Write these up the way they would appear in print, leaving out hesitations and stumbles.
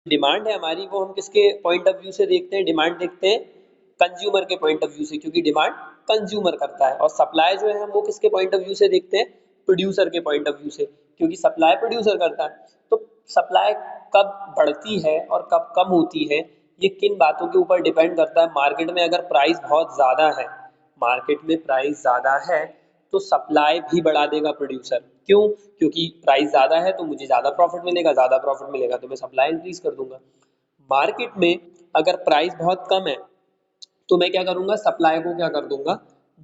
Demand है हमारी वो हम किसके पॉइंट ऑफ व्यू से देखते हैं, डिमांड देखते हैं कंज्यूमर के पॉइंट ऑफ व्यू से, क्योंकि डिमांड कंज्यूमर करता है। और सप्लाई जो है हम वो किसके पॉइंट ऑफ व्यू से देखते हैं, प्रोड्यूसर के पॉइंट ऑफ व्यू से, क्योंकि सप्लाई प्रोड्यूसर करता है। तो सप्लाई कब बढ़ती है और कब कम होती है, ये किन बातों के ऊपर डिपेंड करता है। मार्केट में अगर प्राइस बहुत ज़्यादा है, मार्केट में प्राइस ज़्यादा है तो सप्लाई भी बढ़ा देगा प्रोड्यूसर। क्यों? क्योंकि प्राइस ज़्यादा है तो मुझे ज़्यादा प्रॉफिट मिलेगा, ज़्यादा प्रॉफिट मिलेगा तो मैं सप्लाई इंक्रीज कर दूंगा। मार्केट में अगर प्राइस बहुत कम है तो मैं क्या करूंगा, सप्लाई को क्या कर दूंगा,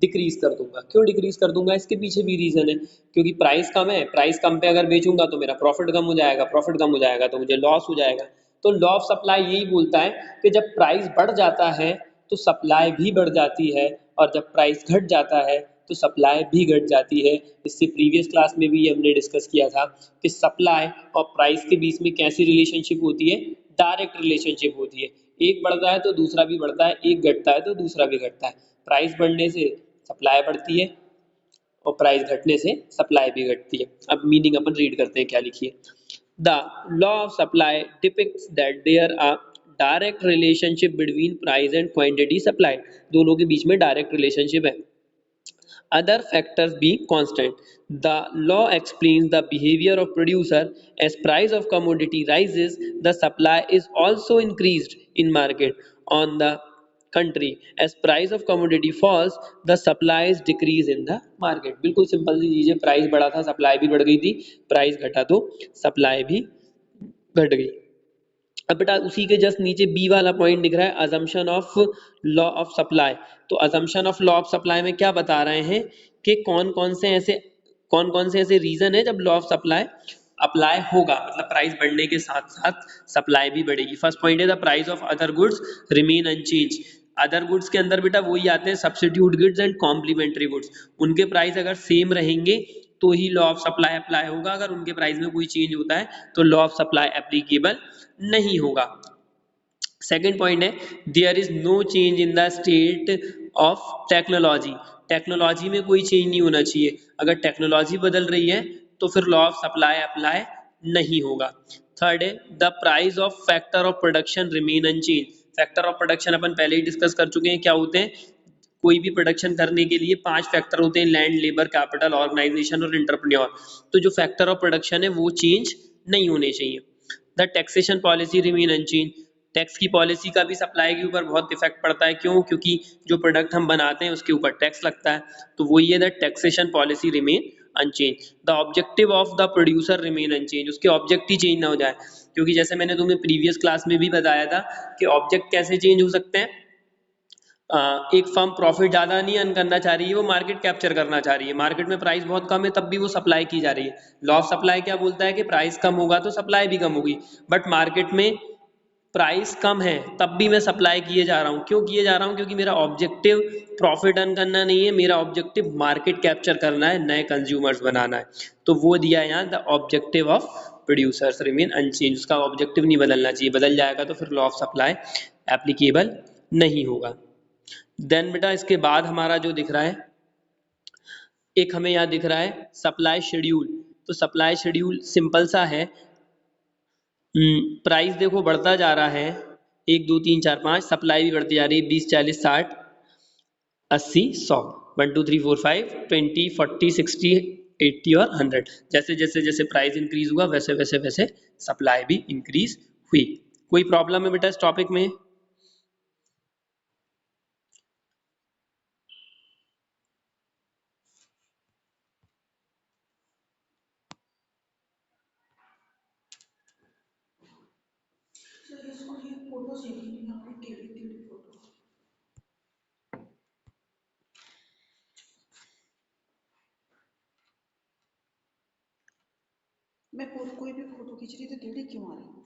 डिक्रीज कर दूंगा। क्यों डिक्रीज कर दूंगा, इसके पीछे भी रीजन है, क्योंकि प्राइस कम है, प्राइस कम पे अगर बेचूंगा तो मेरा प्रॉफिट कम हो जाएगा, प्रॉफिट कम हो जाएगा तो मुझे लॉस हो जाएगा। तो लॉ ऑफ सप्लाई यही बोलता है कि जब प्राइस बढ़ जाता है तो सप्लाई भी बढ़ जाती है, और जब प्राइस घट जाता है तो सप्लाई भी घट जाती है। इससे प्रीवियस क्लास में भी हमने डिस्कस किया था कि सप्लाई और प्राइस के बीच में कैसी रिलेशनशिप होती है, डायरेक्ट रिलेशनशिप होती है। एक बढ़ता है तो दूसरा भी बढ़ता है, एक घटता है तो दूसरा भी घटता है। प्राइस बढ़ने से सप्लाई बढ़ती है और प्राइस घटने से सप्लाई भी घटती है। अब मीनिंग अपन रीड करते हैं क्या लिखिए। The law of supply depicts that there are direct relationship between price and quantity supply. दोनों के बीच में डायरेक्ट रिलेशनशिप है, other factors being constant. The law explains the behavior of producer. As price of commodity rises, the supply is also increased in market. On the country, as price of commodity falls, the supply is decrease in the market. बिल्कुल simple सी चीज है, price बढ़ा था supply भी बढ़ गई थी, price घटा तो सप्लाई भी घट गई। अब बेटा उसी के जस्ट नीचे बी वाला पॉइंट दिख रहा है, assumption of law of supply. तो assumption of law of supply में क्या बता रहे हैं कि कौन कौन से ऐसे रीजन है जब लॉ ऑफ सप्लाई अप्लाई होगा, मतलब प्राइस बढ़ने के साथ साथ सप्लाई भी बढ़ेगी। फर्स्ट पॉइंट है the price of other goods remain unchange. Other goods के अंदर बेटा वही आते हैं substitute goods and complementary goods, उनके प्राइस अगर सेम रहेंगे तो ही लॉ ऑफ सप्लाई अप्लाई होगा। अगर उनके प्राइस में कोई चेंज होता है तो लॉ ऑफ सप्लाई एप्लीकेबल नहीं होगा। सेकेंड पॉइंट है there is no change in the state of technology. Technology में कोई चेंज नहीं होना चाहिए, अगर टेक्नोलॉजी बदल रही है तो फिर लॉ ऑफ सप्लाई अप्लाई नहीं होगा। थर्ड है the price of factor of production remain unchanged. Factor of production अपन पहले ही डिस्कस कर चुके हैं, क्या होते हैं, कोई भी प्रोडक्शन करने के लिए 5 फैक्टर होते हैं, लैंड, लेबर, कैपिटल, ऑर्गेनाइजेशन और एंटरप्रेन्योर। तो जो फैक्टर ऑफ प्रोडक्शन है वो चेंज नहीं होने चाहिए। The taxation policy remain unchange. Tax की पॉलिसी का भी सप्लाई के ऊपर बहुत इफेक्ट पड़ता है, क्यों? क्योंकि जो प्रोडक्ट हम बनाते हैं उसके ऊपर टैक्स लगता है, तो वो ये the taxation policy remain unchange. The objective of the producer remain unchange. उसके ऑब्जेक्टिव चेंज ना हो जाए, क्योंकि जैसे मैंने तुम्हें प्रीवियस क्लास में भी बताया था कि ऑब्जेक्ट कैसे चेंज हो सकते हैं। एक फर्म प्रॉफिट ज़्यादा नहीं अर्न करना चाह रही है, वो मार्केट कैप्चर करना चाह रही है, मार्केट में प्राइस बहुत कम है तब भी वो सप्लाई की जा रही है। लॉ ऑफ सप्लाई क्या बोलता है कि प्राइस कम होगा तो सप्लाई भी कम होगी, बट मार्केट में प्राइस कम है तब भी मैं सप्लाई किए जा रहा हूँ। क्यों किए जा रहा हूँ? क्योंकि मेरा ऑब्जेक्टिव प्रॉफिट अर्न करना नहीं है, मेरा ऑब्जेक्टिव मार्केट कैप्चर करना है, नए कंज्यूमर्स बनाना है। तो वो दिया है यहाँ, the objective of producers remain unchange. उसका ऑब्जेक्टिव नहीं बदलना चाहिए, बदल जाएगा तो फिर लॉ ऑफ सप्लाई एप्लीकेबल नहीं होगा। देन बेटा इसके बाद हमारा जो दिख रहा है, एक हमें यहाँ दिख रहा है सप्लाई शेड्यूल। तो सप्लाई शेड्यूल सिंपल सा है, प्राइस देखो बढ़ता जा रहा है, 1 2 3 4 5, सप्लाई भी बढ़ती जा रही है, 20 40 60 80 100, 1 2 3 4 5 20 40 60 80 और 100। जैसे जैसे जैसे प्राइस इंक्रीज हुआ वैसे वैसे वैसे सप्लाई भी इंक्रीज हुई। कोई प्रॉब्लम है बेटा इस टॉपिक में? मैं कोई भी फोटो खींच रही तो टेढ़ी क्यों आ रही?